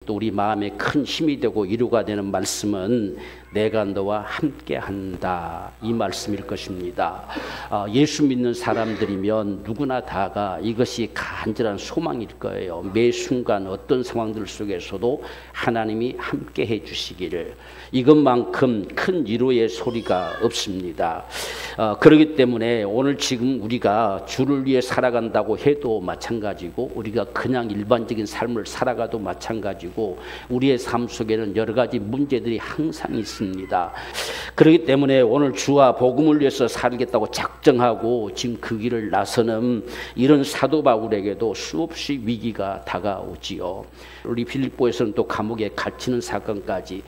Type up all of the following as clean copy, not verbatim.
또 우리 마음에 큰 힘이 되고 위로가 되는 말씀은 내가 너와 함께한다, 이 말씀일 것입니다. 예수 믿는 사람들이면 누구나 다가 이것이 간절한 소망일 거예요. 매 순간 어떤 상황들 속에서도 하나님이 함께해 주시기를, 이것만큼 큰 위로의 소리가 없습니다. 그렇기 때문에 오늘 지금 우리가 주를 위해 살아간다고 해도 마찬가지고, 우리가 그냥 일반적인 삶을 살아가도 마찬가지고, 우리의 삶 속에는 여러 가지 문제들이 항상 있습니다. 그렇기 때문에 오늘 주와 복음을 위해서 살겠다고 작정하고 지금 그 길을 나서는 이런 사도 바울에게도 수없이 위기가 다가오지요. 우리 빌립보에서는 또 감옥에 갇히는 사건까지,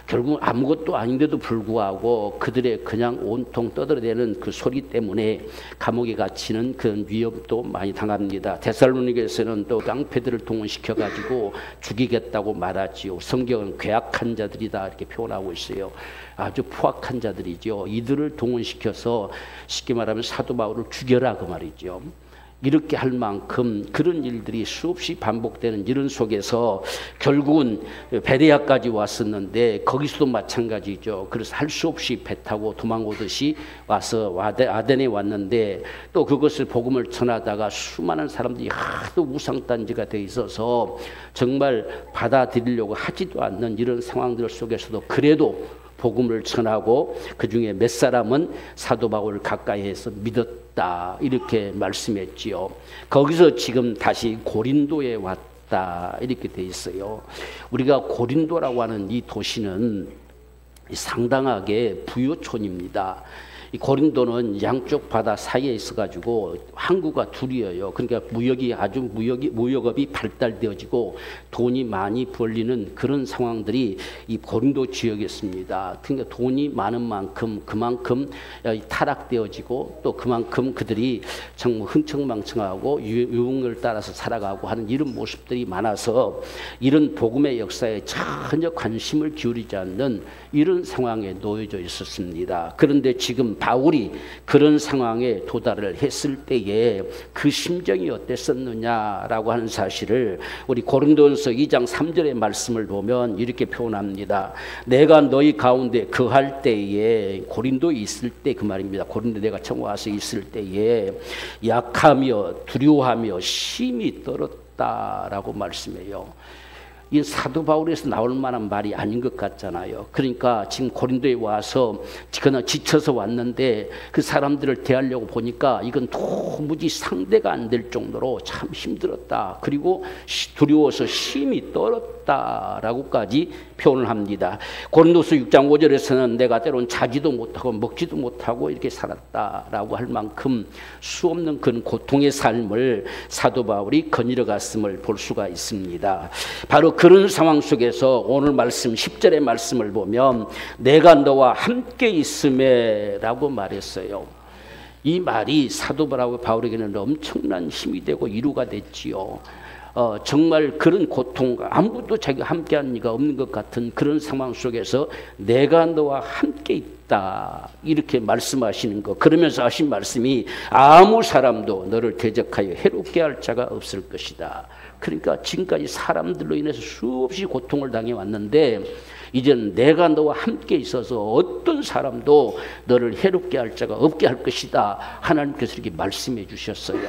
결국 아무것도 아닌데도 불구하고 그들의 그냥 온통 떠들어대는 그 소리 때문에 감옥에 갇히는 그런 위협도 많이 당합니다. 데살로니가에서는 또 깡패들을 동원시켜가지고 죽이겠다고 말하지요. 성경은 괴악한 자들이다 이렇게 표현하고 있어요. 아주 포악한 자들이죠. 이들을 동원시켜서 쉽게 말하면 사도 바울을 죽여라 그 말이죠. 이렇게 할 만큼 그런 일들이 수없이 반복되는 이런 속에서 결국은 베레아까지 왔었는데 거기서도 마찬가지죠. 그래서 할 수 없이 배 타고 도망오듯이 와서 아덴에 왔는데, 또 그것을 복음을 전하다가 수많은 사람들이 하도 우상단지가 돼 있어서 정말 받아들이려고 하지도 않는 이런 상황들 속에서도 그래도 복음을 전하고 그 중에 몇 사람은 사도 바울을 가까이해서 믿었다 이렇게 말씀했지요. 거기서 지금 다시 고린도에 왔다 이렇게 돼 있어요. 우리가 고린도라고 하는 이 도시는 상당하게 부유촌입니다. 이 고린도는 양쪽 바다 사이에 있어가지고 항구가 둘이에요. 그러니까 무역업이 발달되어지고 돈이 많이 벌리는 그런 상황들이 이 고린도 지역이었습니다. 그러니까 돈이 많은 만큼 그만큼 타락되어지고 또 그만큼 그들이 정말 흥청망청하고 유흥을 따라서 살아가고 하는 이런 모습들이 많아서 이런 복음의 역사에 전혀 관심을 기울이지 않는 이런 상황에 놓여져 있었습니다. 그런데 지금 바울이 그런 상황에 도달을 했을 때에 그 심정이 어땠었느냐라고 하는 사실을 우리 고린도전서 2장 3절의 말씀을 보면 이렇게 표현합니다. 내가 너희 가운데 거할 때에, 고린도에 있을 때 그 말입니다. 고린도 내가 처음 와서 있을 때에 약하며 두려워하며 심히 떨었다라고 말씀해요. 이 사도 바울에서 나올 만한 말이 아닌 것 같잖아요. 그러니까 지금 고린도에 와서 그냥 지쳐서 왔는데 그 사람들을 대하려고 보니까 이건 도무지 상대가 안 될 정도로 참 힘들었다. 그리고 두려워서 심히 떨었다라고까지 표현을 합니다. 고린도서 6장 5절에서는 내가 때론 자지도 못하고 먹지도 못하고 이렇게 살았다라고 할 만큼 수없는 그런 고통의 삶을 사도 바울이 거닐어 갔음을 볼 수가 있습니다. 바로 그런 상황 속에서 오늘 말씀 10절의 말씀을 보면 내가 너와 함께 있음에 라고 말했어요. 이 말이 사도 바울에게는 엄청난 힘이 되고 위로가 됐지요. 정말 그런 고통, 아무것도 자기가 함께하는 이가 없는 것 같은 그런 상황 속에서 내가 너와 함께 있다 이렇게 말씀하시는 것, 그러면서 하신 말씀이 아무 사람도 너를 대적하여 해롭게 할 자가 없을 것이다. 그러니까 지금까지 사람들로 인해서 수없이 고통을 당해왔는데 이제는 내가 너와 함께 있어서 어떤 사람도 너를 해롭게 할 자가 없게 할 것이다. 하나님께서 이렇게 말씀해 주셨어요.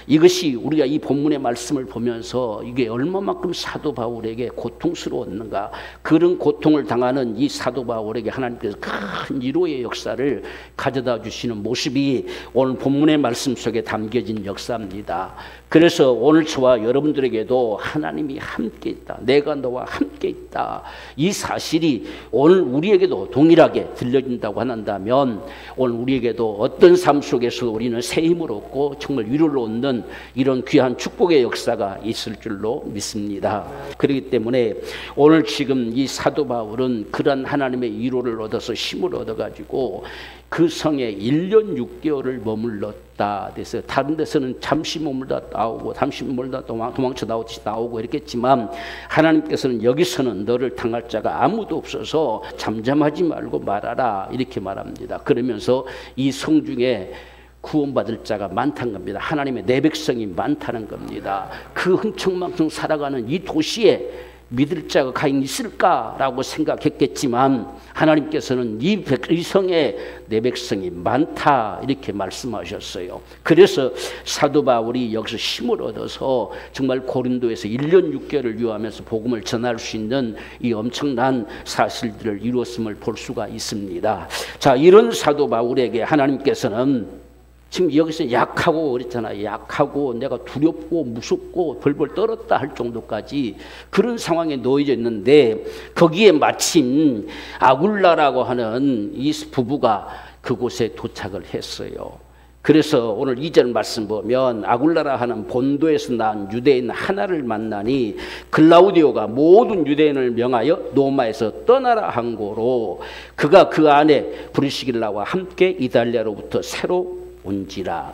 이것이 우리가 이 본문의 말씀을 보면서 이게 얼마만큼 사도 바울에게 고통스러웠는가. 그런 고통을 당하는 이 사도 바울에게 하나님께서 큰 위로의 역사를 가져다 주시는 모습이 오늘 본문의 말씀 속에 담겨진 역사입니다. 그래서 오늘 저와 여러분들에게도 하나님이 함께 있다. 내가 너와 함께 있다. 이 사실이 오늘 우리에게도 동일하게 들려진다고 한다면 오늘 우리에게도 어떤 삶 속에서 우리는 새 힘을 얻고 정말 위로를 얻는 이런 귀한 축복의 역사가 있을 줄로 믿습니다. 그렇기 때문에 오늘 지금 이 사도 바울은 그런 하나님의 위로를 얻어서 힘을 얻어가지고 그 성에 1년 6개월을 머물렀다. 그래서 다른 데서는 잠시 머물다 나오고 잠시 머물다 도망쳐 나오듯이 나오고 이랬겠지만 하나님께서는 여기서는 너를 당할 자가 아무도 없어서 잠잠하지 말고 말하라 이렇게 말합니다. 그러면서 이 성 중에 구원받을 자가 많다는 겁니다. 하나님의 내 백성이 많다는 겁니다. 그 흥청망청 살아가는 이 도시에 믿을 자가 과연 있을까라고 생각했겠지만 하나님께서는 이 성에 내 백성이 많다 이렇게 말씀하셨어요. 그래서 사도 바울이 여기서 힘을 얻어서 정말 고린도에서 1년 6개월을 유하면서 복음을 전할 수 있는 이 엄청난 사실들을 이루었음을 볼 수가 있습니다. 자, 이런 사도 바울에게 하나님께서는 지금 여기서 약하고 그랬잖아요. 약하고 내가 두렵고 무섭고 벌벌 떨었다 할 정도까지 그런 상황에 놓여져 있는데 거기에 마침 아굴라라고 하는 이 부부가 그곳에 도착을 했어요. 그래서 오늘 2절 말씀 보면 아굴라라 하는 본도에서 난 유대인 하나를 만나니 글라우디오가 모든 유대인을 명하여 로마에서 떠나라 한 고로 그가 그 안에 브리스길라와 함께 이달리아로부터 새로 온지라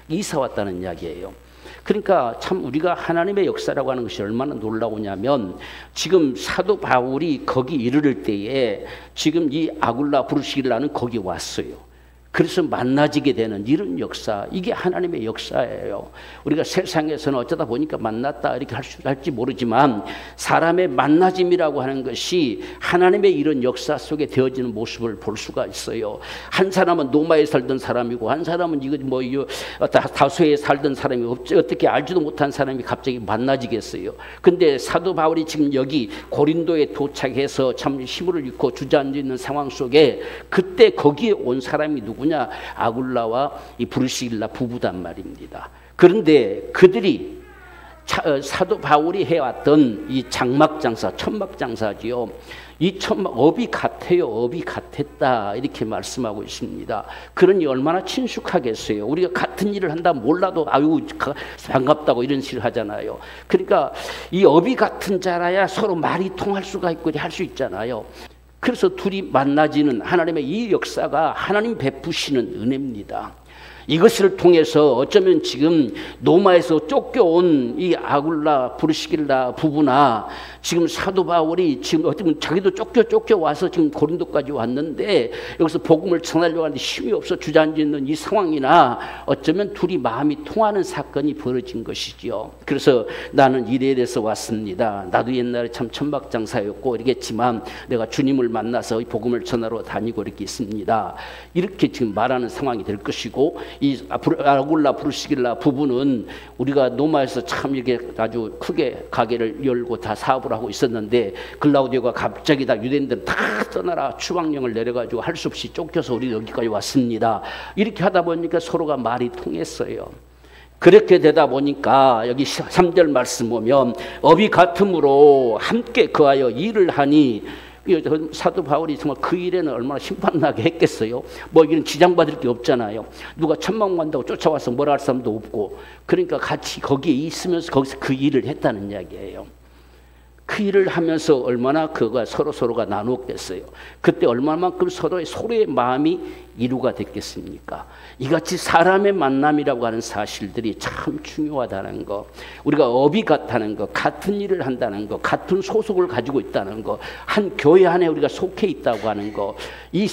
이사 왔다는 이야기예요. 그러니까 참 우리가 하나님의 역사라고 하는 것이 얼마나 놀라우냐면 지금 사도 바울이 거기 이르를 때에 지금 이 아굴라 브리스길라는 거기 왔어요. 그래서 만나지게 되는 이런 역사, 이게 하나님의 역사예요. 우리가 세상에서는 어쩌다 보니까 만났다 이렇게 할지 모르지만 사람의 만나짐이라고 하는 것이 하나님의 이런 역사 속에 되어지는 모습을 볼 수가 있어요. 한 사람은 로마에 살던 사람이고 한 사람은 다소에 살던 사람이 어떻게 알지도 못한 사람이 갑자기 만나지겠어요. 근데 사도 바울이 지금 여기 고린도에 도착해서 참 힘을 잃고 주저앉아 있는 상황 속에 그때 거기에 온 사람이 누구냐? 아굴라와 이 브리스길라 부부단 말입니다. 그런데 그들이 사도 바울이 해왔던 이 장막장사, 천막장사지요. 이 업이 같아요. 업이 같았다 이렇게 말씀하고 있습니다. 그러니 얼마나 친숙하겠어요. 우리가 같은 일을 한다 몰라도 아유 반갑다고 이런 식으로 하잖아요. 그러니까 이 업이 같은 자라야 서로 말이 통할 수가 있고 할 수 있잖아요. 그래서 둘이 만나지는 하나님의 이 역사가 하나님 베푸시는 은혜입니다. 이것을 통해서 어쩌면 지금 로마에서 쫓겨온 이 아굴라 브리스길라 부부나 지금 사도 바울이 지금 어쩌면 자기도 쫓겨와서 지금 고린도까지 왔는데 여기서 복음을 전하려고 하는데 힘이 없어 주저앉아 있는 이 상황이나 어쩌면 둘이 마음이 통하는 사건이 벌어진 것이지요. 그래서 나는 이래서 왔습니다. 나도 옛날에 참 천막장사였고 이러겠지만 내가 주님을 만나서 이 복음을 전하러 다니고 이렇게 있습니다. 이렇게 지금 말하는 상황이 될 것이고 이 아굴라 브리스길라 부부는 우리가 로마에서 참 이렇게 아주 크게 가게를 열고 다 사업을 하고 있었는데 글라우디오가 갑자기 다 유대인들 다 떠나라 추방령을 내려가지고 할 수 없이 쫓겨서 우리 여기까지 왔습니다. 이렇게 하다 보니까 서로가 말이 통했어요. 그렇게 되다 보니까 여기 3절 말씀 보면 업이 같음으로 함께 거하여 일을 하니 사도 바울이 정말 그 일에는 얼마나 심판나게 했겠어요. 뭐 이런 지장받을 게 없잖아요. 누가 천막 간다고 쫓아와서 뭐라 할 사람도 없고 그러니까 같이 거기에 있으면서 거기서 그 일을 했다는 이야기예요. 그 일을 하면서 얼마나 그가 서로가 나누었겠어요. 그때 얼마만큼 서로의 마음이 이루가 됐겠습니까? 이같이 사람의 만남이라고 하는 사실들이 참 중요하다는 거, 우리가 업이 같다는 거, 같은 일을 한다는 거, 같은 소속을 가지고 있다는 거, 한 교회 안에 우리가 속해 있다고 하는 거,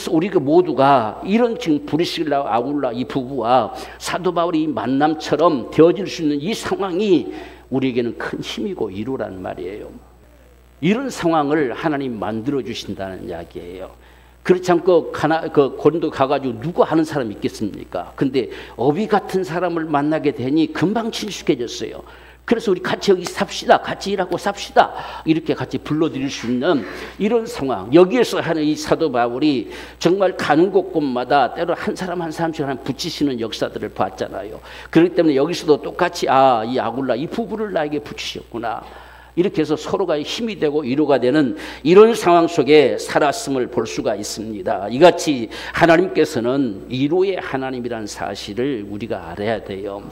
우리가 모두가 이런 지금 브리스길라 아굴라 이 부부와 사도 바울이 만남처럼 되어질 수 있는 이 상황이 우리에게는 큰 힘이고 이루라는 말이에요. 이런 상황을 하나님 만들어 주신다는 이야기예요. 그렇지 않고 고린도 가가지고 누구 하는 사람이 있겠습니까? 근데 업이 같은 사람을 만나게 되니 금방 친숙해졌어요. 그래서 우리 같이 여기 삽시다. 같이 일하고 삽시다. 이렇게 같이 불러드릴 수 있는 이런 상황. 여기에서 하는 이 사도 바울이 정말 가는 곳곳마다 때로 한 사람 한 사람씩 붙이시는 역사들을 봤잖아요. 그렇기 때문에 여기서도 똑같이 이 아굴라 이 부부를 나에게 붙이셨구나. 이렇게 해서 서로가 힘이 되고 위로가 되는 이런 상황 속에 살았음을 볼 수가 있습니다. 이같이 하나님께서는 위로의 하나님이라는 사실을 우리가 알아야 돼요.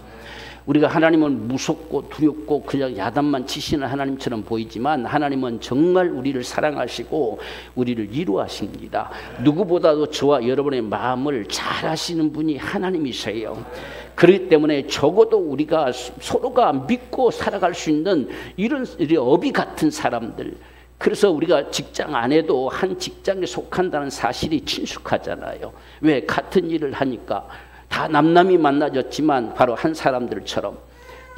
우리가 하나님은 무섭고 두렵고 그냥 야단만 치시는 하나님처럼 보이지만 하나님은 정말 우리를 사랑하시고 우리를 위로하십니다. 누구보다도 저와 여러분의 마음을 잘 아시는 분이 하나님이세요. 그렇기 때문에 적어도 우리가 서로가 믿고 살아갈 수 있는 이런 업이 같은 사람들, 그래서 우리가 직장 안에도 한 직장에 속한다는 사실이 친숙하잖아요. 왜? 같은 일을 하니까 다 남남이 만나졌지만 바로 한 사람들처럼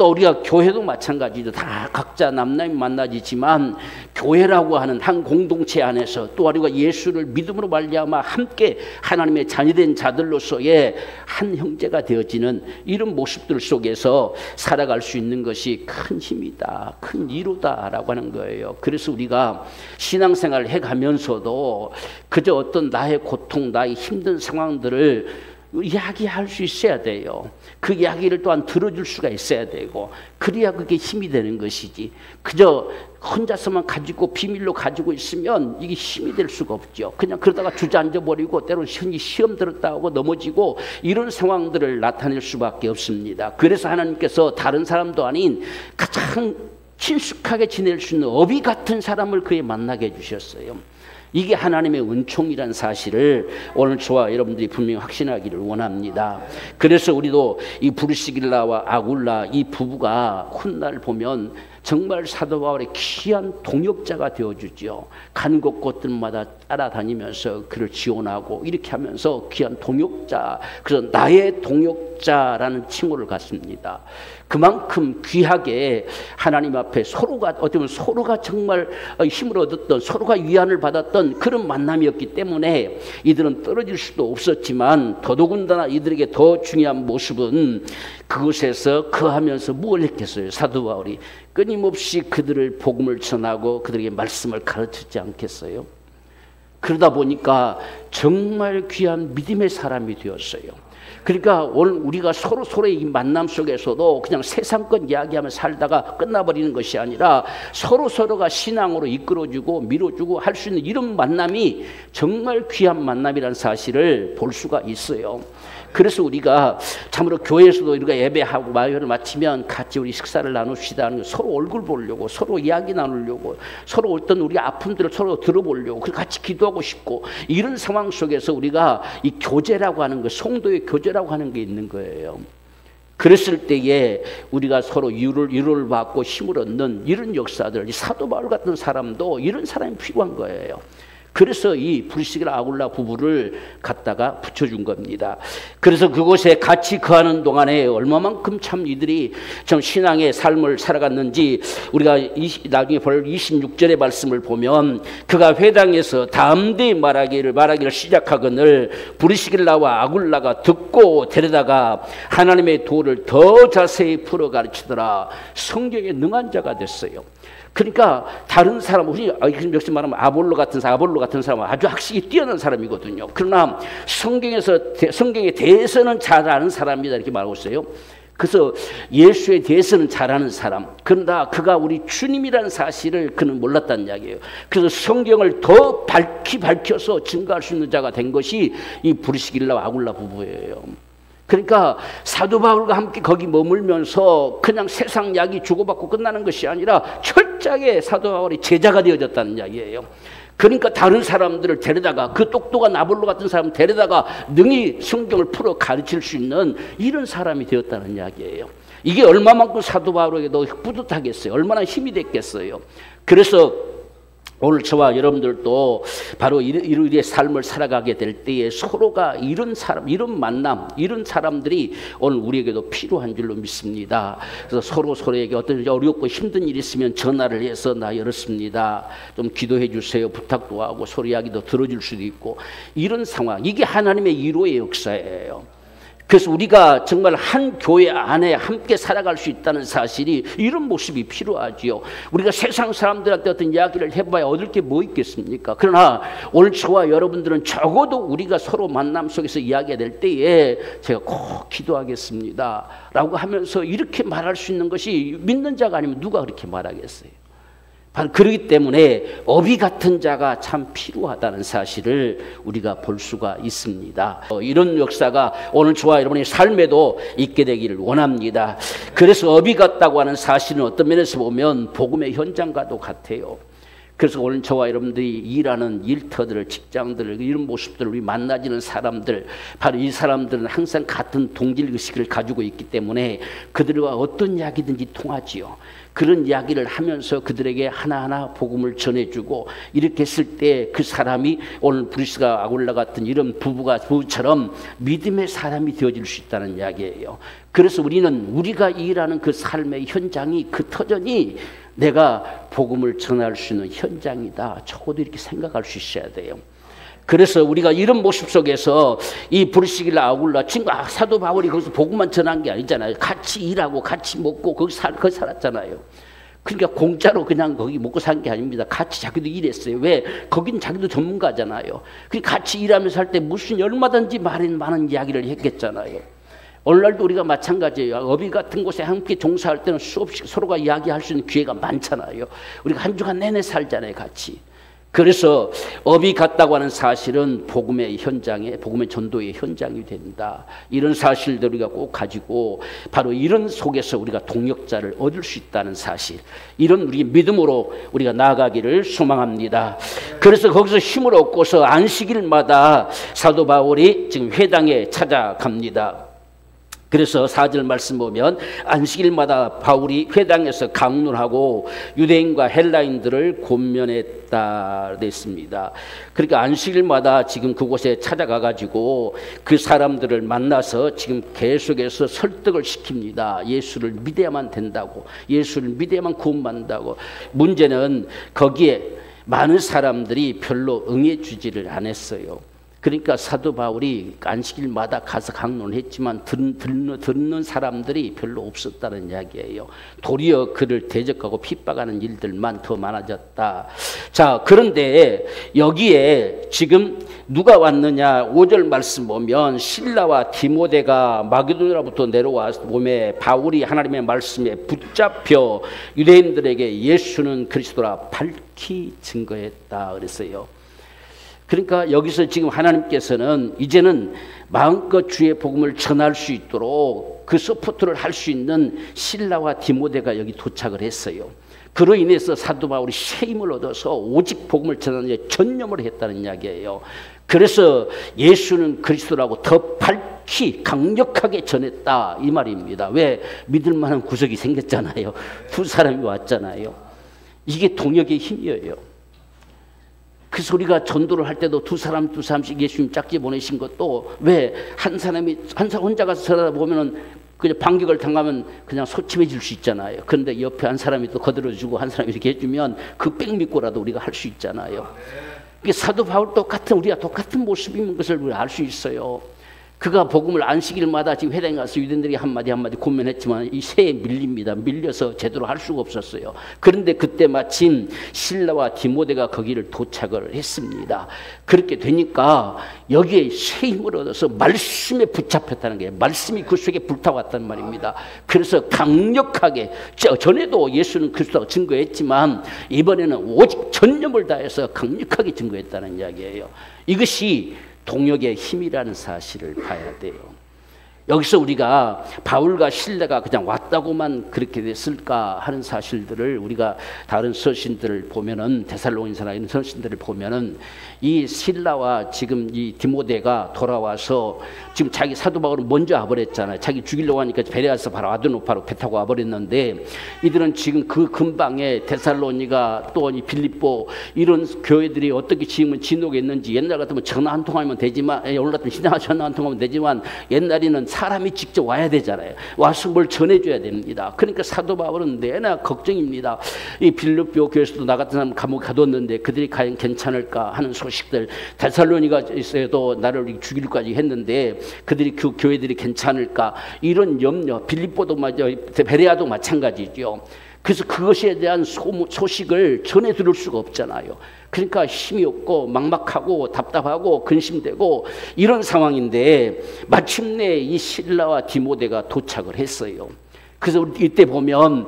또 우리가 교회도 마찬가지죠. 다 각자 남남이 만나지만 교회라고 하는 한 공동체 안에서 또 우리가 예수를 믿음으로 말미암아 함께 하나님의 자녀된 자들로서의 한 형제가 되어지는 이런 모습들 속에서 살아갈 수 있는 것이 큰 힘이다, 큰 위로다라고 하는 거예요. 그래서 우리가 신앙생활을 해가면서도 그저 어떤 나의 고통, 나의 힘든 상황들을 이야기할 수 있어야 돼요. 그 이야기를 또한 들어줄 수가 있어야 되고, 그래야 그게 힘이 되는 것이지, 그저 혼자서만 가지고 비밀로 가지고 있으면 이게 힘이 될 수가 없죠. 그냥 그러다가 주저앉아 버리고 때로는 시험 들었다 하고 넘어지고 이런 상황들을 나타낼 수밖에 없습니다. 그래서 하나님께서 다른 사람도 아닌 가장 친숙하게 지낼 수 있는 어비 같은 사람을 그에 만나게 해주셨어요. 이게 하나님의 은총이라는 사실을 오늘 저와 여러분들이 분명히 확신하기를 원합니다. 그래서 우리도 이 브리스길라와 아굴라 이 부부가 훗날 보면 정말 사도 바울의 귀한 동역자가 되어주죠. 간 곳곳들마다 따라다니면서 그를 지원하고 이렇게 하면서 귀한 동역자, 그래서 나의 동역자라는 칭호를 갖습니다. 그만큼 귀하게 하나님 앞에 서로가 어쩌면 서로가 정말 힘을 얻었던, 서로가 위안을 받았던 그런 만남이었기 때문에 이들은 떨어질 수도 없었지만, 더더군다나 이들에게 더 중요한 모습은 그곳에서 거하면서 뭘 했겠어요? 사도 바울이 끊임없이 그들을 복음을 전하고 그들에게 말씀을 가르치지 않겠어요? 그러다 보니까 정말 귀한 믿음의 사람이 되었어요. 그러니까 오늘 우리가 서로의 이 만남 속에서도 그냥 세상권 이야기하며 살다가 끝나버리는 것이 아니라 서로가 신앙으로 이끌어주고 밀어주고 할 수 있는 이런 만남이 정말 귀한 만남이라는 사실을 볼 수가 있어요. 그래서 우리가 참으로 교회에서도 우리가 예배하고 마여를 마치면 같이 우리 식사를 나눕시다 하는 거, 서로 얼굴 보려고, 서로 이야기 나누려고, 서로 어떤 우리 아픔들을 서로 들어보려고, 같이 기도하고 싶고, 이런 상황 속에서 우리가 이 교제라고 하는 거, 성도의 교제라고 하는 게 있는 거예요. 그랬을 때에 우리가 서로 위로를 받고 힘을 얻는 이런 역사들, 이 사도 바울 같은 사람도 이런 사람이 필요한 거예요. 그래서 이 브리스길라 아굴라 부부를 갖다가 붙여준 겁니다. 그래서 그곳에 같이 거하는 동안에 얼마만큼 참 이들이 좀 신앙의 삶을 살아갔는지 우리가 나중에 볼 26절의 말씀을 보면, 그가 회당에서 다음대에 말하기를 시작하거늘 브리스길라와 아굴라가 듣고 데려다가 하나님의 도를 더 자세히 풀어 가르치더라. 성경에 능한 자가 됐어요. 그러니까 다른 사람, 우리 역시 말하면 아볼로 같은 사람은 아주 학식이 뛰어난 사람이거든요. 그러나 성경에 대해서는 잘 아는 사람이다 이렇게 말하고 있어요. 그래서 예수에 대해서는 잘 아는 사람, 그러나 그가 우리 주님이라는 사실을 그는 몰랐다는 이야기예요. 그래서 성경을 더 밝혀서 증거할 수 있는 자가 된 것이 이 브리스길라와 아굴라 부부예요. 그러니까 사도 바울과 함께 거기 머물면서 그냥 세상 이야기 주고받고 끝나는 것이 아니라 철저하게 사도 바울이 제자가 되어졌다는 이야기예요. 그러니까 다른 사람들을 데려다가, 그 똑똑한 아볼로 같은 사람 데려다가 능히 성경을 풀어 가르칠 수 있는 이런 사람이 되었다는 이야기예요. 이게 얼마만큼 사도 바울에게도 뿌듯하겠어요. 얼마나 힘이 됐겠어요. 그래서 오늘 저와 여러분들도 바로 이런 삶을 살아가게 될 때에 서로가 이런 사람, 이런 만남, 이런 사람들이 오늘 우리에게도 필요한 줄로 믿습니다. 그래서 서로에게 어떤 어렵고 힘든 일이 있으면 전화를 해서 나 이렇습니다, 좀 기도해 주세요, 부탁도 하고 서로 이야기도 들어줄 수도 있고, 이런 상황, 이게 하나님의 위로의 역사예요. 그래서 우리가 정말 한 교회 안에 함께 살아갈 수 있다는 사실이, 이런 모습이 필요하지요. 우리가 세상 사람들한테 어떤 이야기를 해봐야 얻을 게 뭐 있겠습니까? 그러나 오늘 저와 여러분들은 적어도 우리가 서로 만남 속에서 이야기가 될 때에 제가 꼭 기도하겠습니다 라고 하면서 이렇게 말할 수 있는 것이, 믿는 자가 아니면 누가 그렇게 말하겠어요? 바로 그렇기 때문에 어비 같은 자가 참 필요하다는 사실을 우리가 볼 수가 있습니다. 이런 역사가 오늘 저와 여러분의 삶에도 있게 되기를 원합니다. 그래서 어비 같다고 하는 사실은 어떤 면에서 보면 복음의 현장과도 같아요. 그래서 오늘 저와 여러분들이 일하는 일터들, 직장들, 이런 모습들을 우리 만나지는 사람들, 바로 이 사람들은 항상 같은 동질의식을 가지고 있기 때문에 그들과 어떤 이야기든지 통하지요. 그런 이야기를 하면서 그들에게 하나하나 복음을 전해주고 이렇게 했을 때 그 사람이 오늘 브리스가 아굴라 같은 이런 부부처럼 믿음의 사람이 되어질 수 있다는 이야기예요. 그래서 우리가 일하는 그 삶의 현장이, 그 터전이 내가 복음을 전할 수 있는 현장이다. 적어도 이렇게 생각할 수 있어야 돼요. 그래서 우리가 이런 모습 속에서 이 브리스길라 아굴라 친구, 사도 바울이 거기서 복음만 전한 게 아니잖아요. 같이 일하고 같이 먹고 거기 살았잖아요. 그러니까 공짜로 그냥 거기 먹고 산 게 아닙니다. 같이 자기도 일했어요. 왜? 거긴 자기도 전문가잖아요. 그러니까 같이 일하면서 할 때 무슨 얼마든지 많은 이야기를 했겠잖아요. 오늘날도 우리가 마찬가지예요. 어비 같은 곳에 함께 종사할 때는 수없이 서로가 이야기할 수 있는 기회가 많잖아요. 우리가 한 주간 내내 살잖아요, 같이. 그래서 업이 같다고 하는 사실은 복음의 현장에, 복음의 전도의 현장이 된다. 이런 사실들 우리가 꼭 가지고 바로 이런 속에서 우리가 동역자를 얻을 수 있다는 사실, 이런 우리 믿음으로 우리가 나아가기를 소망합니다. 그래서 거기서 힘을 얻고서 안식일마다 사도 바울이 지금 회당에 찾아갑니다. 그래서 4절 말씀 보면 안식일마다 바울이 회당에서 강론하고 유대인과 헬라인들을 권면했다 됐습니다. 그러니까 안식일마다 지금 그곳에 찾아가가지고 그 사람들을 만나서 지금 계속해서 설득을 시킵니다. 예수를 믿어야만 된다고, 예수를 믿어야만 구원받는다고. 문제는 거기에 많은 사람들이 별로 응해주지를 않았어요. 그러니까 사도 바울이 안식일마다 가서 강론을 했지만 듣는 사람들이 별로 없었다는 이야기예요. 도리어 그를 대적하고 핍박하는 일들만 더 많아졌다. 자, 그런데 여기에 지금 누가 왔느냐? 5절 말씀 보면 실라와 디모데가 마게도냐로부터 내려와 몸에 바울이 하나님의 말씀에 붙잡혀 유대인들에게 예수는 그리스도라 밝히 증거했다 그랬어요. 그러니까 여기서 지금 하나님께서는 이제는 마음껏 주의 복음을 전할 수 있도록 그 서포트를 할 수 있는 실라와 디모데가 여기 도착을 했어요. 그로 인해서 사도 바울이 새 힘을 얻어서 오직 복음을 전하는 데 전념을 했다는 이야기예요. 그래서 예수는 그리스도라고 더 밝히 강력하게 전했다 이 말입니다. 왜? 믿을 만한 구석이 생겼잖아요. 두 사람이 왔잖아요. 이게 동역의 힘이에요. 그래서 우리가 전도를 할 때도 두 사람씩 예수님 짝지 보내신 것도 왜? 한 사람이 혼자 가서 전하다 보면은 그냥 반격을 당하면 그냥 소침해질 수 있잖아요. 그런데 옆에 한 사람이 또 거들어주고 한 사람이 이렇게 해주면 그 백 믿고라도 우리가 할 수 있잖아요. 사도 바울 우리가 똑같은 모습인 것을 우리가 알 수 있어요. 그가 복음을 안식일마다 지금 회당에 가서 유대인들에게 한마디 권면했지만 이 새에 밀려서 제대로 할 수가 없었어요. 그런데 그때 마침 실라와 디모데가 거기를 도착을 했습니다. 그렇게 되니까 여기에 새 힘을 얻어서 말씀에 붙잡혔다는 거예요. 말씀이 그 속에 불타왔단 말입니다. 그래서 강력하게, 전에도 예수는 그리스도라고 증거했지만 이번에는 오직 전념을 다해서 강력하게 증거했다는 이야기예요. 이것이 동역의 힘이라는 사실을 봐야 돼요. 여기서 우리가 바울과 실라가 그냥 왔다고만 그렇게 됐을까 하는 사실들을 우리가 다른 서신들을 보면은, 데살로니가서 있는 서신들을 보면은 이 실라와 지금 이 디모데가 돌아와서 지금 자기 사도 바울은 먼저 와버렸잖아요. 자기 죽이려고 하니까 베레아서 바로 아드노파로 배 타고 와버렸는데, 이들은 지금 그 근방에 데살로니가 또 이 빌립보 이런 교회들이 어떻게 지금은 진옥에 있는지, 옛날 같으면 전화 한 통하면 되지만, 오늘 같으면 신앙 전화 한 통하면 되지만 옛날에는 사람이 직접 와야 되잖아요. 와서 뭘 전해줘야 됩니다. 그러니까 사도 바울은 내나 걱정입니다. 이 빌립보 교회에서도 나 같은 사람 감옥에 가뒀는데 그들이 과연 괜찮을까 하는 소식들, 데살로니가에서도 나를 죽일까지 했는데 그들이 그 교회들이 괜찮을까, 이런 염려. 빌립보도 베레아도 마찬가지죠. 그래서 그것에 대한 소식을 전해 들을 수가 없잖아요. 그러니까 힘이 없고 막막하고 답답하고 근심되고 이런 상황인데 마침내 이 실라와 디모데가 도착을 했어요. 그래서 이때 보면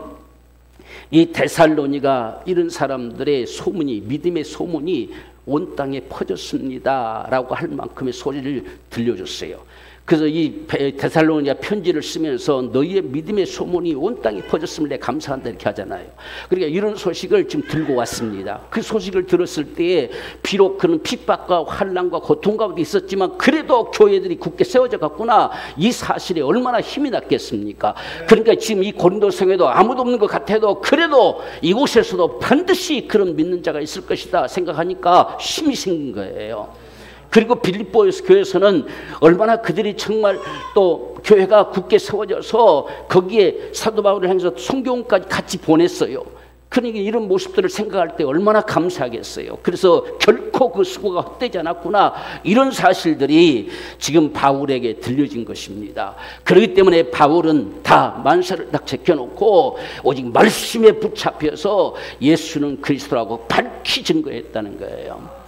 이 데살로니가 이런 사람들의 소문이, 믿음의 소문이 온 땅에 퍼졌습니다 라고 할 만큼의 소리를 들려줬어요. 그래서 이 데살로니가 편지를 쓰면서 너희의 믿음의 소문이 온 땅에 퍼졌음을 내가 감사한다 이렇게 하잖아요. 그러니까 이런 소식을 지금 들고 왔습니다. 그 소식을 들었을 때에 비록 그런 핍박과 환난과 고통 가운데 있었지만 그래도 교회들이 굳게 세워져 갔구나, 이 사실에 얼마나 힘이 났겠습니까? 그러니까 지금 이 고린도 성에도 아무도 없는 것 같아도 그래도 이곳에서도 반드시 그런 믿는 자가 있을 것이다 생각하니까 힘이 생긴 거예요. 그리고 빌립보 교회에서는 얼마나 그들이 정말 또 교회가 굳게 세워져서 거기에 사도 바울을 향해서 성경까지 같이 보냈어요. 그러니까 이런 모습들을 생각할 때 얼마나 감사하겠어요. 그래서 결코 그 수고가 헛되지 않았구나, 이런 사실들이 지금 바울에게 들려진 것입니다. 그렇기 때문에 바울은 다 만사를 딱 제껴놓고 오직 말씀에 붙잡혀서 예수는 그리스도라고 밝히 증거했다는 거예요.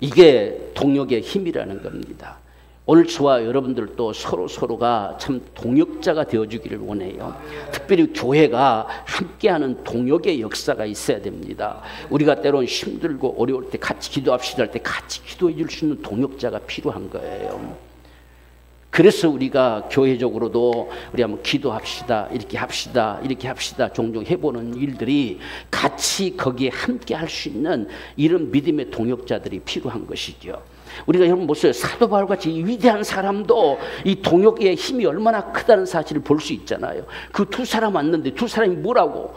이게 동역의 힘이라는 겁니다. 오늘 저와 여러분들도 서로가 참 동역자가 되어주기를 원해요. 특별히 교회가 함께하는 동역의 역사가 있어야 됩니다. 우리가 때론 힘들고 어려울 때 같이 기도합시다 할 때 같이 기도해 줄 수 있는 동역자가 필요한 거예요. 그래서 우리가 교회적으로도 우리 한번 기도합시다, 이렇게 합시다 종종 해보는 일들이 같이 거기에 함께 할 수 있는 이런 믿음의 동역자들이 필요한 것이죠. 우리가 여러분 보세요. 사도 바울같이 위대한 사람도 이 동역의 힘이 얼마나 크다는 사실을 볼 수 있잖아요. 그 두 사람 왔는데 두 사람이 뭐라고?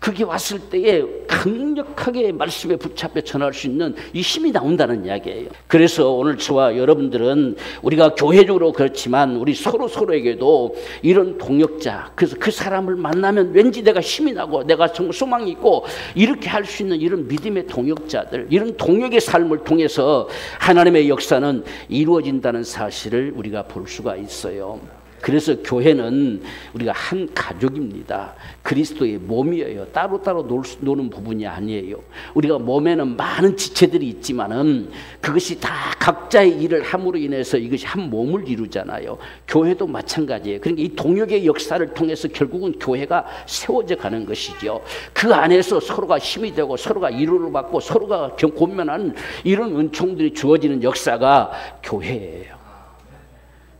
그게 왔을 때에 강력하게 말씀에 붙잡혀 전할 수 있는 이 힘이 나온다는 이야기예요. 그래서 오늘 저와 여러분들은 우리가 교회적으로 그렇지만 우리 서로에게도 이런 동역자, 그래서 그 사람을 만나면 왠지 내가 힘이 나고 내가 정말 소망이 있고 이렇게 할 수 있는 이런 믿음의 동역자들, 이런 동역의 삶을 통해서 하나님의 역사는 이루어진다는 사실을 우리가 볼 수가 있어요. 그래서 교회는 우리가 한 가족입니다. 그리스도의 몸이에요. 따로따로 노는 부분이 아니에요. 우리가 몸에는 많은 지체들이 있지만은 그것이 다 각자의 일을 함으로 인해서 이것이 한 몸을 이루잖아요. 교회도 마찬가지예요. 그러니까 이 동역의 역사를 통해서 결국은 교회가 세워져 가는 것이죠. 그 안에서 서로가 힘이 되고 서로가 위로를 받고 서로가 고면하는 이런 은총들이 주어지는 역사가 교회예요.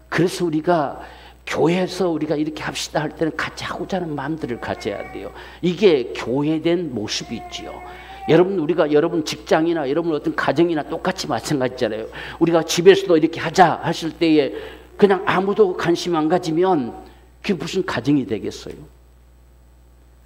그래서 우리가 교회에서 우리가 이렇게 합시다 할 때는 같이 하고자 하는 마음들을 가져야 돼요. 이게 교회된 모습이 있지요. 여러분 직장이나 여러분 어떤 가정이나 똑같이 마찬가지잖아요. 우리가 집에서도 이렇게 하자 하실 때에 그냥 아무도 관심 안 가지면 그게 무슨 가정이 되겠어요?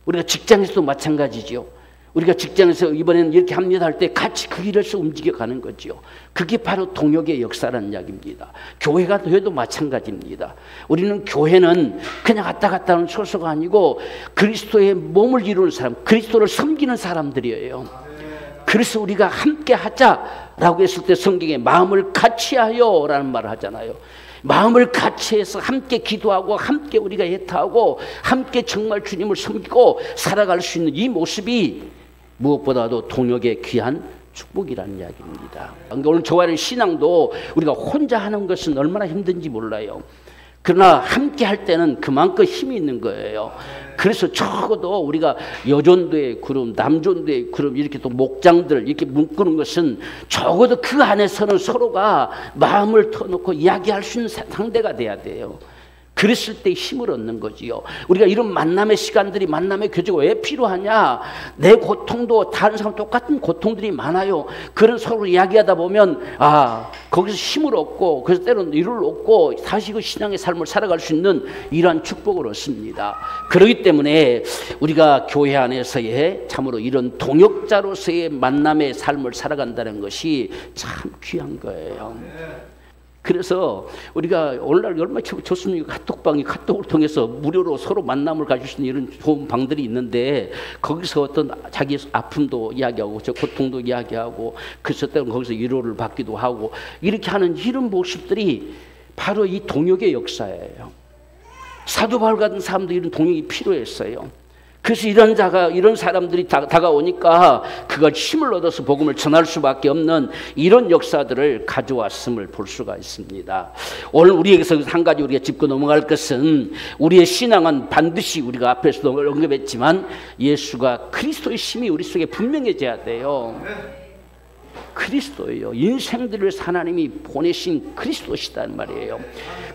우리가 직장에서도 마찬가지죠. 우리가 직장에서 이번에는 이렇게 합니다 할 때 같이 그 길에서 움직여가는 거죠. 그게 바로 동역의 역사라는 이야기입니다. 교회가 해도 마찬가지입니다. 우리는 교회는 그냥 왔다 갔다 하는 소소가 아니고 그리스도의 몸을 이루는 사람, 그리스도를 섬기는 사람들이에요. 그래서 우리가 함께 하자라고 했을 때 성경에 마음을 같이 하여 라는 말을 하잖아요. 마음을 같이 해서 함께 기도하고 함께 우리가 애타하고 함께 정말 주님을 섬기고 살아갈 수 있는 이 모습이 무엇보다도 동역의 귀한 축복이라는 이야기입니다. 그러니까 오늘 저와의 신앙도 우리가 혼자 하는 것은 얼마나 힘든지 몰라요. 그러나 함께 할 때는 그만큼 힘이 있는 거예요. 그래서 적어도 우리가 여존도의 그룹, 남존도의 그룹, 이렇게 또 목장들 이렇게 묶는 것은 적어도 그 안에서는 서로가 마음을 터놓고 이야기할 수 있는 상대가 돼야 돼요. 그랬을 때 힘을 얻는 거지요. 우리가 이런 만남의 시간들이, 만남의 교제가 왜 필요하냐? 내 고통도 다른 사람 똑같은 고통들이 많아요. 그런 서로 이야기하다 보면 거기서 힘을 얻고 그래서 때로는 위로를 얻고 다시 그 신앙의 삶을 살아갈 수 있는 이러한 축복을 얻습니다. 그렇기 때문에 우리가 교회 안에서의 참으로 이런 동역자로서의 만남의 삶을 살아간다는 것이 참 귀한 거예요. 그래서 우리가 오늘날 얼마나 좋습니까? 카톡을 통해서 무료로 서로 만남을 가질 수 있는 이런 좋은 방들이 있는데 거기서 어떤 자기 아픔도 이야기하고 저 고통도 이야기하고 그래서 때로는 거기서 위로를 받기도 하고 이렇게 하는 이런 모습들이 바로 이 동역의 역사예요. 사도 바울 같은 사람도 이런 동역이 필요했어요. 그래서 이런 사람들이 다가오니까 그가 힘을 얻어서 복음을 전할 수밖에 없는 이런 역사들을 가져왔음을 볼 수가 있습니다. 오늘 우리에게서 한 가지 우리가 짚고 넘어갈 것은 우리의 신앙은 반드시 우리가 앞에서도 언급했지만 예수가 그리스도의 힘이 우리 속에 분명해져야 돼요. 그리스도예요. 인생들을 위해서 하나님이 보내신 그리스도시단 말이에요.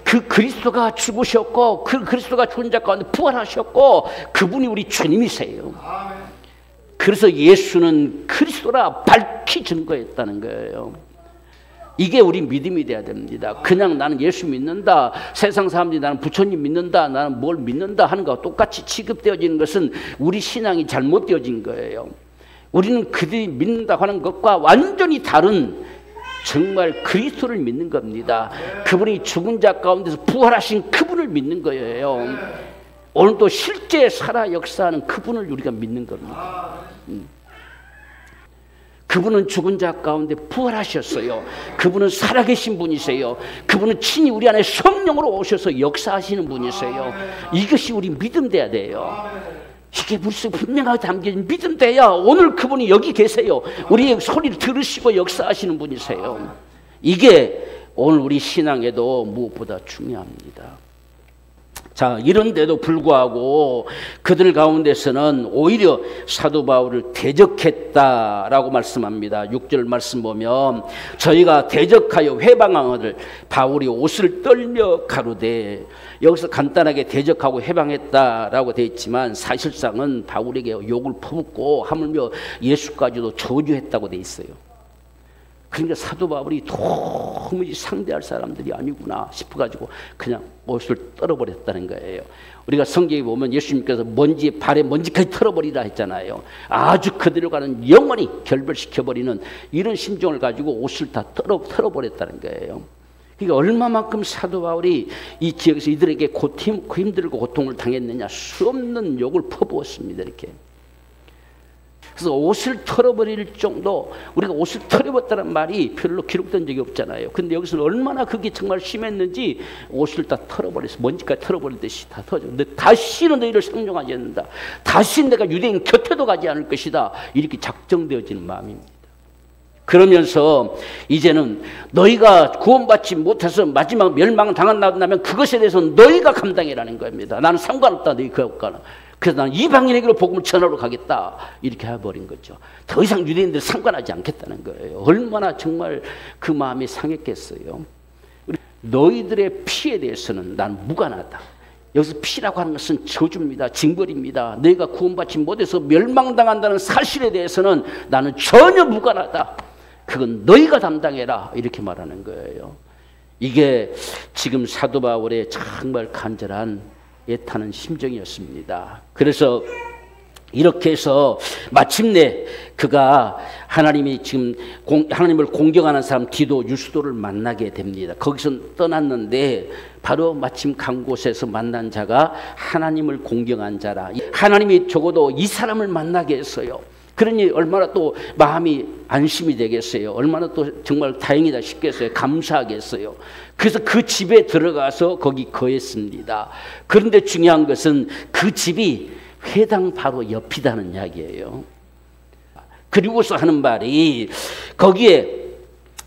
그 그리스도가 죽으셨고 그 그리스도가 죽은 자 가운데 부활하셨고 그분이 우리 주님이세요. 그래서 예수는 그리스도라 밝히 증거했다는 거예요. 이게 우리 믿음이 돼야 됩니다. 그냥 나는 예수 믿는다, 세상 사람들이 나는 부처님 믿는다, 나는 뭘 믿는다 하는 것과 똑같이 취급되어지는 것은 우리 신앙이 잘못되어진 거예요. 우리는 그들이 믿는다고 하는 것과 완전히 다른 정말 그리스도를 믿는 겁니다. 그분이 죽은 자 가운데서 부활하신 그분을 믿는 거예요. 오늘도 실제 살아 역사하는 그분을 우리가 믿는 겁니다. 그분은 죽은 자 가운데 부활하셨어요. 그분은 살아계신 분이세요. 그분은 친히 우리 안에 성령으로 오셔서 역사하시는 분이세요. 이것이 우리 믿음 돼야 돼요. 이게 물속에 분명하게 담겨진 믿음 돼야 오늘 그분이 여기 계세요. 우리의 소리를 들으시고 역사하시는 분이세요. 이게 오늘 우리 신앙에도 무엇보다 중요합니다. 자, 이런데도 불구하고 그들 가운데서는 오히려 사도 바울을 대적했다라고 말씀합니다. 6절 말씀 보면 저희가 대적하여 회방하거늘 바울이 옷을 떨며 가로되, 여기서 간단하게 대적하고 회방했다라고 되어 있지만 사실상은 바울에게 욕을 퍼붓고 하물며 예수까지도 저주했다고 되어 있어요. 그러니까 사도 바울이 도무지 상대할 사람들이 아니구나 싶어가지고 그냥 옷을 떨어버렸다는 거예요. 우리가 성경에 보면 예수님께서 먼지에 발에 먼지까지 털어버리라 했잖아요. 아주 그들과는 영원히 결별시켜버리는 이런 심정을 가지고 옷을 다 털어버렸다는 거예요. 그러니까 얼마만큼 사도 바울이 이 지역에서 이들에게 힘들고 고통을 당했느냐, 수없는 욕을 퍼부었습니다. 이렇게. 그래서 옷을 털어버릴 정도, 우리가 옷을 털어버렸다는 말이 별로 기록된 적이 없잖아요. 근데 여기서는 얼마나 그게 정말 심했는지 옷을 다 털어버려서 먼지까지 털어버리듯이 다 털어져. 근데 다시는 너희를 상종하지 않는다. 다시 내가 유대인 곁에도 가지 않을 것이다. 이렇게 작정되어지는 마음입니다. 그러면서 이제는 너희가 구원받지 못해서 마지막 멸망을 당한다면 그것에 대해서는 너희가 감당해라는 겁니다. 나는 상관없다. 너희 그것과는. 그래서 나는 이방인에게로 복음을 전하러 가겠다. 이렇게 해버린 거죠. 더 이상 유대인들 상관하지 않겠다는 거예요. 얼마나 정말 그 마음이 상했겠어요. 너희들의 피에 대해서는 난 무관하다. 여기서 피라고 하는 것은 저주입니다. 징벌입니다. 너희가 구원받지 못해서 멸망당한다는 사실에 대해서는 나는 전혀 무관하다. 그건 너희가 담당해라. 이렇게 말하는 거예요. 이게 지금 사도 바울의 정말 간절한 애타는 심정이었습니다. 그래서 이렇게 해서 마침내 그가 하나님이 지금 하나님을 공경하는 사람 디도 유스도를 만나게 됩니다. 거기서 떠났는데 바로 마침 간 곳에서 만난 자가 하나님을 공경한 자라. 하나님이 적어도 이 사람을 만나게 했어요. 그러니 얼마나 또 마음이 안심이 되겠어요. 얼마나 또 정말 다행이다 싶겠어요. 감사하겠어요. 그래서 그 집에 들어가서 거기 거했습니다. 그런데 중요한 것은 그 집이 회당 바로 옆이라는 이야기예요. 그리고서 하는 말이 거기에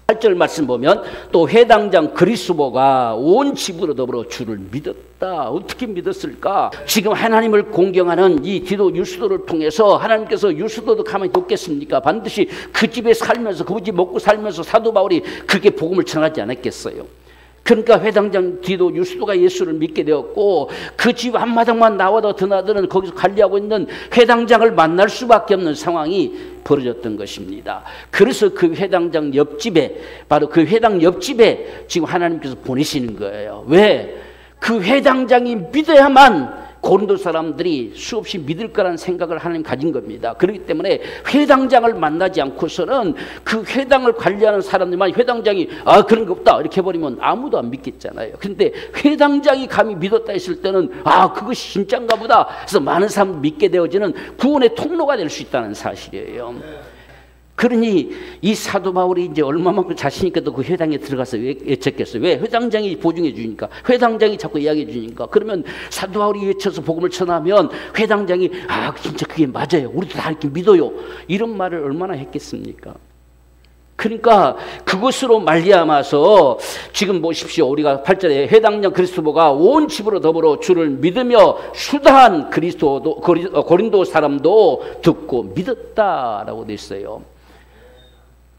8절 말씀 보면 또 회당장 그리스도가 온 집으로 더불어 주를 믿었다. 어떻게 믿었을까? 지금 하나님을 공경하는 이 디도 유스도를 통해서 하나님께서 유스도도 가만히 뒀겠습니까? 반드시 그 집에 살면서 그 집 먹고 살면서 사도 바울이 그게 복음을 전하지 않았겠어요. 그러니까 회당장 디도 유스도가 예수를 믿게 되었고 그 집 한마당만 나와도 드나드는 거기서 관리하고 있는 회당장을 만날 수밖에 없는 상황이 벌어졌던 것입니다. 그래서 그 회당장 옆집에 바로 그 회당 옆집에 지금 하나님께서 보내시는 거예요. 왜? 그 회당장이 믿어야만 고린도 사람들이 수없이 믿을 거라는 생각을 하나님 가진 겁니다. 그렇기 때문에 회당장을 만나지 않고서는 그 회당을 관리하는 사람들만 회당장이 그런 거 없다 이렇게 해버리면 아무도 안 믿겠잖아요. 그런데 회당장이 감히 믿었다 했을 때는 그것이 진짜인가 보다 그래서 많은 사람들이 믿게 되어지는 구원의 통로가 될 수 있다는 사실이에요. 그러니 이 사도 바울이 이제 얼마만큼 자신 있게 또 그 회당에 들어가서 외쳤겠어요. 왜? 회당장이 보증해 주니까, 회당장이 자꾸 이야기해 주니까. 그러면 사도 바울이 외쳐서 복음을 전하면 회당장이 진짜 그게 맞아요. 우리도 다 이렇게 믿어요. 이런 말을 얼마나 했겠습니까? 그러니까 그것으로 말미암아서 지금 보십시오. 우리가 8절에 회당장 그리스도가 온 집으로 더불어 주를 믿으며 수다한 고린도 사람도 듣고 믿었다라고 돼 있어요.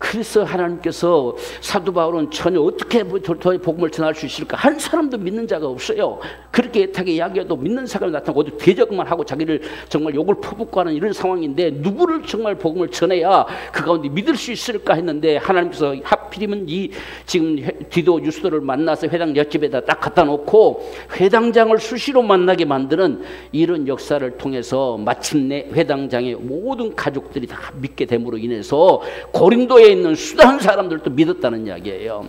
그래서 하나님께서 사도 바울은 전혀 어떻게 더 복음을 전할 수 있을까? 한 사람도 믿는 자가 없어요. 그렇게 애타게 이야기해도 믿는 사람이 나타나고 어디 대적만 하고 자기를 정말 욕을 퍼붓고 하는 이런 상황인데 누구를 정말 복음을 전해야 그 가운데 믿을 수 있을까 했는데 하나님께서 하필이면 이 지금 디도 유스도를 만나서 회당 옆집에다 딱 갖다 놓고 회당장을 수시로 만나게 만드는 이런 역사를 통해서 마침내 회당장의 모든 가족들이 다 믿게 됨으로 인해서 고린도에 있는 수다한 사람들도 믿었다는 이야기예요.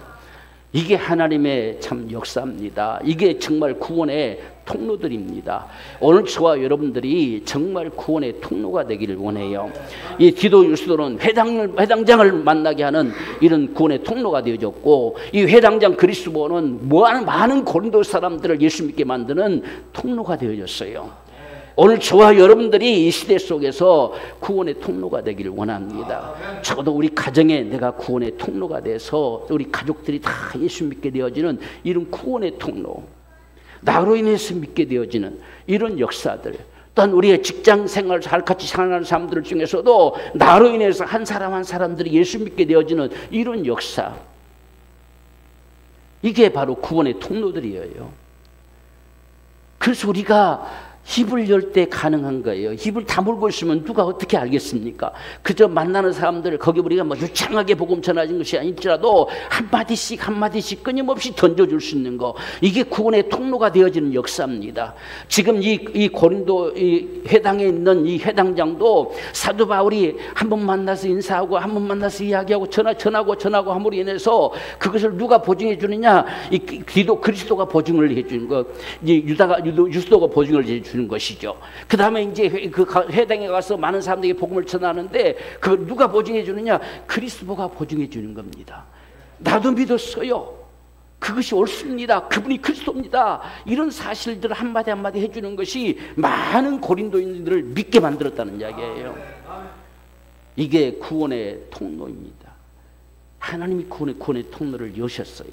이게 하나님의 참 역사입니다. 이게 정말 구원의 통로들입니다. 오늘 저와 여러분들이 정말 구원의 통로가 되기를 원해요. 이 디도 유스도는 회당장을 만나게 하는 이런 구원의 통로가 되어졌고, 이 회당장 그리스도는 많은 고린도 사람들을 예수 믿게 만드는 통로가 되어졌어요. 오늘 저와 여러분들이 이 시대 속에서 구원의 통로가 되기를 원합니다. 적어도 우리 가정에 내가 구원의 통로가 돼서 우리 가족들이 다 예수 믿게 되어지는 이런 구원의 통로, 나로 인해서 믿게 되어지는 이런 역사들, 또한 우리의 직장 생활 같이 사는 사람들 중에서도 나로 인해서 한 사람 한 사람들이 예수 믿게 되어지는 이런 역사, 이게 바로 구원의 통로들이에요. 그래서 우리가 입을 열 때 가능한 거예요. 입을 다물고 있으면 누가 어떻게 알겠습니까? 그저 만나는 사람들 거기 우리가 뭐 유창하게 복음 전하는 것이 아닐지라도 한마디씩 끊임없이 던져줄 수 있는 거, 이게 구원의 통로가 되어지는 역사입니다. 지금 이 고린도 이 회당에 있는 이 회당장도 사도 바울이 한 번 만나서 인사하고 한 번 만나서 이야기하고 전하고 함으로 인해서 그것을 누가 보증해 주느냐? 이 디도 그리스도가 보증을 해 주는 거, 유스도가 보증을 해 주는 것이죠. 그 다음에 이제 그 회당에 가서 많은 사람들에게 복음을 전하는데 그걸 누가 보증해 주느냐? 그리스도가 보증해 주는 겁니다. 나도 믿었어요. 그것이 옳습니다. 그분이 그리스도입니다. 이런 사실들을 한마디 한마디 해주는 것이 많은 고린도인들을 믿게 만들었다는 이야기예요. 이게 구원의 통로입니다. 하나님이 구원의 통로를 여셨어요.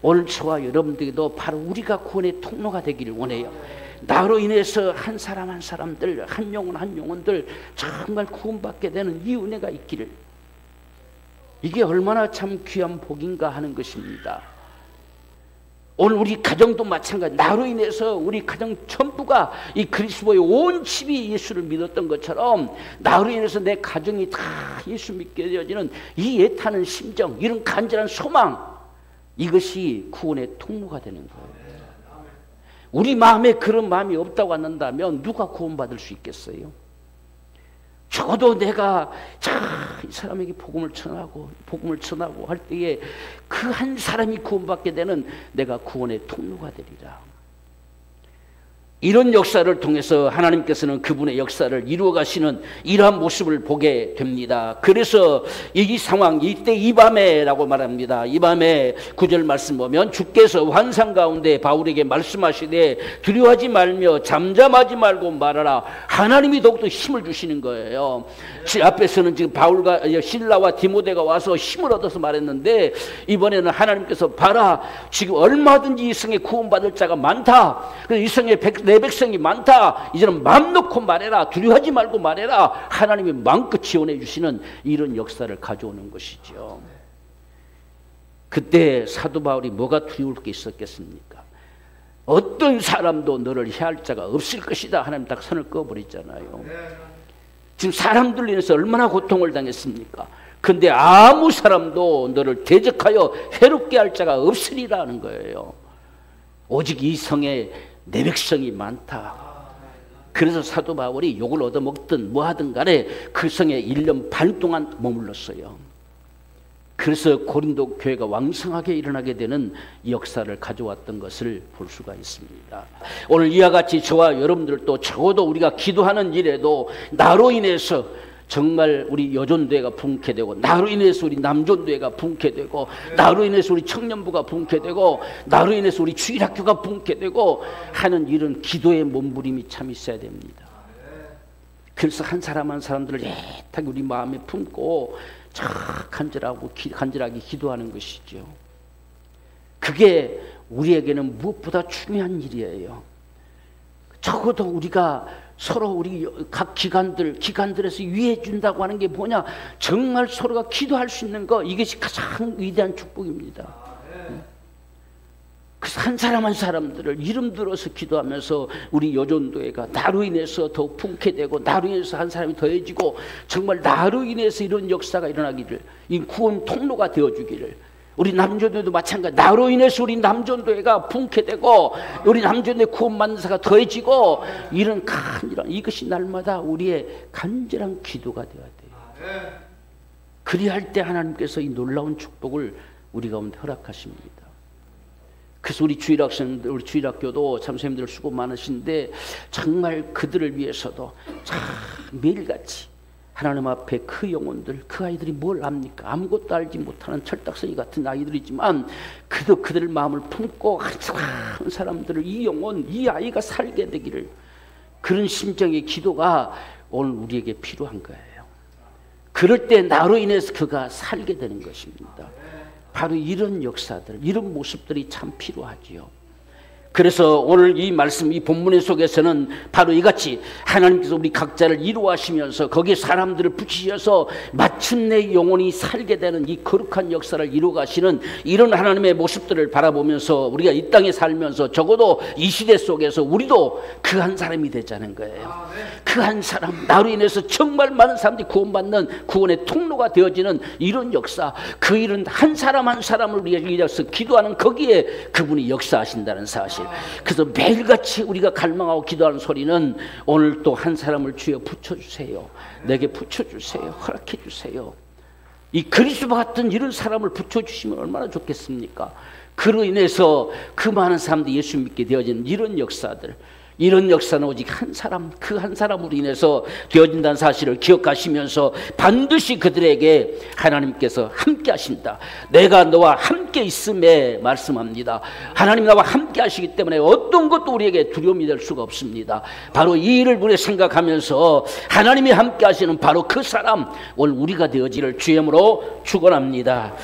오늘 저와 여러분들도 바로 우리가 구원의 통로가 되기를 원해요. 나로 인해서 한 사람 한 사람들, 한 영혼들 정말 구원받게 되는 이 은혜가 있기를, 이게 얼마나 참 귀한 복인가 하는 것입니다. 오늘 우리 가정도 마찬가지. 나로 인해서 우리 가정 전부가 이 그리스도의 온 집이 예수를 믿었던 것처럼 나로 인해서 내 가정이 다 예수 믿게 되어지는 이 애타는 심정, 이런 간절한 소망, 이것이 구원의 통로가 되는 거예요. 우리 마음에 그런 마음이 없다고 한다면 누가 구원받을 수 있겠어요? 적어도 내가 이 사람에게 복음을 전하고 할 때에 그 한 사람이 구원받게 되는 내가 구원의 통로가 되리라. 이런 역사를 통해서 하나님께서는 그분의 역사를 이루어 가시는 이러한 모습을 보게 됩니다. 그래서 이 상황, 이때 이 밤에라고 말합니다. 이 밤에 9절 말씀 보면 주께서 환상 가운데 바울에게 말씀하시되 두려워하지 말며 잠잠하지 말고 말하라. 하나님이 더욱더 힘을 주시는 거예요. 앞에서는 지금 바울과 실라와 디모데가 와서 힘을 얻어서 말했는데 이번에는 하나님께서 봐라, 지금 얼마든지 이 성에 구원받을 자가 많다. 그래서 이 성에 내 백성이 많다. 이제는 마음 놓고 말해라. 두려워하지 말고 말해라. 하나님이 마음껏 지원해 주시는 이런 역사를 가져오는 것이죠. 그때 사도 바울이 뭐가 두려울 게 있었겠습니까? 어떤 사람도 너를 해할 자가 없을 것이다. 하나님 딱 선을 그어버렸잖아요. 지금 사람들로 인해서 얼마나 고통을 당했습니까? 근데 아무 사람도 너를 대적하여 해롭게 할 자가 없으리라는 거예요. 오직 이 성에 내 백성이 많다. 그래서 사도 바울이 욕을 얻어먹든 뭐하든 간에 그 성에 1년 반 동안 머물렀어요. 그래서 고린도 교회가 왕성하게 일어나게 되는 역사를 가져왔던 것을 볼 수가 있습니다. 오늘 이와 같이 저와 여러분들도 적어도 우리가 기도하는 일에도 나로 인해서 정말 우리 여존대회가 붕괴 되고, 나로 인해서 우리 남존대회가 붕괴 되고, 나로 인해서 우리 청년부가 붕괴 되고, 나로 인해서 우리 주일학교가 붕괴 되고 하는 이런 기도의 몸부림이 참 있어야 됩니다. 그래서 한 사람 한 사람들을 애타게 우리 마음에 품고 간절하게 기도하는 것이죠. 그게 우리에게는 무엇보다 중요한 일이에요. 적어도 우리가 서로 우리 각 기관들에서 위해 준다고 하는 게 뭐냐? 정말 서로가 기도할 수 있는 거, 이것이 가장 위대한 축복입니다. 그래서 한 사람 한 사람들을 이름 들어서 기도하면서 우리 여전도회가 나로 인해서 더욱 풍쾌되고, 나로 인해서 한 사람이 더해지고, 정말 나로 인해서 이런 역사가 일어나기를, 이 구원 통로가 되어주기를, 우리 남전도회도 마찬가지. 나로 인해서 우리 남전도회가 풍쾌되고, 우리 남전도회 구원 만사가 더해지고, 이런 이것이 날마다 우리의 간절한 기도가 되어야 돼요. 그리할 때 하나님께서 이 놀라운 축복을 우리 가운데 허락하십니다. 그래서 우리 주일학생들, 우리 주일학교도 참 선생님들 수고 많으신데, 정말 그들을 위해서도 참 매일같이 하나님 앞에 그 영혼들, 그 아이들이 뭘 압니까? 아무것도 알지 못하는 철딱서니 같은 아이들이지만, 그도 그들의 마음을 품고 한 사람들을, 이 영혼, 이 아이가 살게 되기를, 그런 심정의 기도가 오늘 우리에게 필요한 거예요. 그럴 때 나로 인해서 그가 살게 되는 것입니다. 바로 이런 역사들, 이런 모습들이 참 필요하지요. 그래서 오늘 이 말씀, 이 본문의 속에서는 바로 이같이 하나님께서 우리 각자를 이루하시면서 거기에 사람들을 붙이셔서 마침내 영혼이 살게 되는 이 거룩한 역사를 이루가시는 이런 하나님의 모습들을 바라보면서 우리가 이 땅에 살면서 적어도 이 시대 속에서 우리도 그 한 사람이 되자는 거예요. 그 한 사람, 나로 인해서 정말 많은 사람들이 구원받는 구원의 통로가 되어지는 이런 역사, 그 일은 한 사람 한 사람을 위해서 기도하는 거기에 그분이 역사하신다는 사실. 그래서 매일같이 우리가 갈망하고 기도하는 소리는 오늘 또 한 사람을 주여 붙여주세요. 내게 붙여주세요. 허락해주세요. 이 그리스도 같은 이런 사람을 붙여주시면 얼마나 좋겠습니까? 그로 인해서 그 많은 사람들이 예수 믿게 되어지는 이런 역사들, 이런 역사는 오직 한 사람, 그 한 사람으로 인해서 되어진다는 사실을 기억하시면서 반드시 그들에게 하나님께서 함께 하신다. 내가 너와 함께 있음에 말씀합니다. 하나님 나와 함께 하시기 때문에 어떤 것도 우리에게 두려움이 될 수가 없습니다. 바로 이 일을 우리 생각하면서 하나님이 함께 하시는 바로 그 사람, 오늘 우리가 되어지를 주의 이름으로 축원합니다.